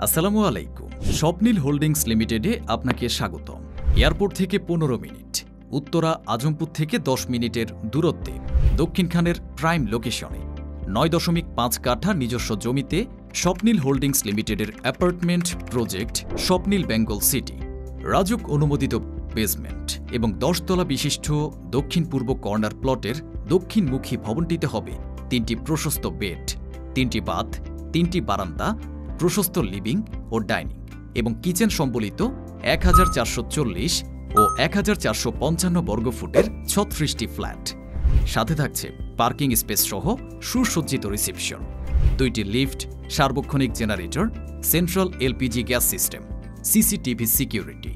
আসসালামু আলাইকুম। স্বপ্নিল হোল্ডিংস লিমিটেডে আপনাকে স্বাগতম। এয়ারপোর্ট থেকে 15 মিনিট, উত্তরা আজমপুর থেকে 10 মিনিটের দূরত্বে, দক্ষিণখানের প্রাইম লোকেশনে 9.5 কাঠা নিজস্ব জমিতে স্বপ্নিল হোল্ডিংস লিমিটেডের অ্যাপার্টমেন্ট প্রজেক্ট স্বপ্নিল বেঙ্গল সিটি। রাজুক অনুমোদিত বেসমেন্ট এবং 10 তলা বিশিষ্ট দক্ষিণ পূর্ব কর্নার প্লটের দক্ষিণমুখী ভবনটিতে হবে 3টি প্রশস্ত বেড, 3টি বাথ, 3টি বারান্দা, প্রশস্ত লিভিং ও ডাইনিং এবং কিচেন সম্বলিত 1440 ও 1455 বর্গফুটের 36টি ফ্ল্যাট। সাথে থাকছে পার্কিং স্পেস সহ সুসজ্জিত রিসেপশন, 2টি লিফট, সার্বক্ষণিক generator, central LPG gas system, CCTV security,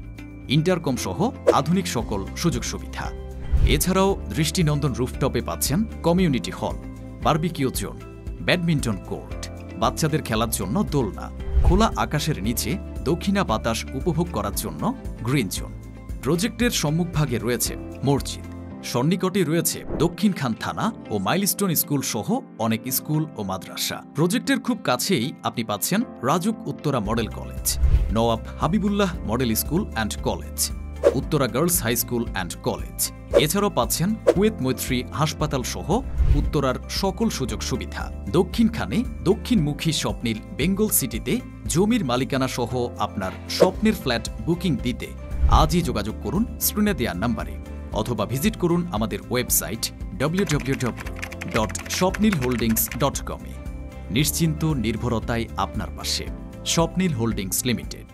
intercom সহ আধুনিক সকল সুযোগ সুবিধা। এছাড়াও দৃষ্টিনন্দন রুফটপে পাচ্ছেন community hall, barbecue zone, badminton court, বাচ্চাদের খেলার জন্য দোলনা, খোলা আকাশের নিচে দক্ষিণা বাতাস উপভোগ করার জন্য গ্রিন জোন। প্রজেক্টের সম্মুখভাগে রয়েছে মসজিদ, সন্নিকটে রয়েছে দক্ষিণখান থানা ও মাইলস্টোন স্কুল সহ অনেক স্কুল ও মাদ্রাসা। প্রজেক্টের খুব কাছেই আপনি পাচ্ছেন RAJUK Uttara model college, Nawab Habibullah model school and college, Uttara girls high school and college. এছাড়াও পাচ্ছেন কুয়েত মৈত্রী হাসপাতাল সহ উত্তরার সকল সুযোগ সুবিধা। দক্ষিণখানে দক্ষিণমুখী স্বপ্নিল বেঙ্গল সিটিতে জমির মালিকানা সহ আপনার স্বপ্নের ফ্ল্যাট বুকিং দিতে আজই যোগাযোগ করুন স্ক্রিনে দেওয়া নাম্বারে, অথবা ভিজিট করুন আমাদের ওয়েবসাইট www.swapnilholdings.com। নিশ্চিন্ত নির্ভরতায় আপনার পাশে স্বপ্নিল হোল্ডিংস লিমিটেড।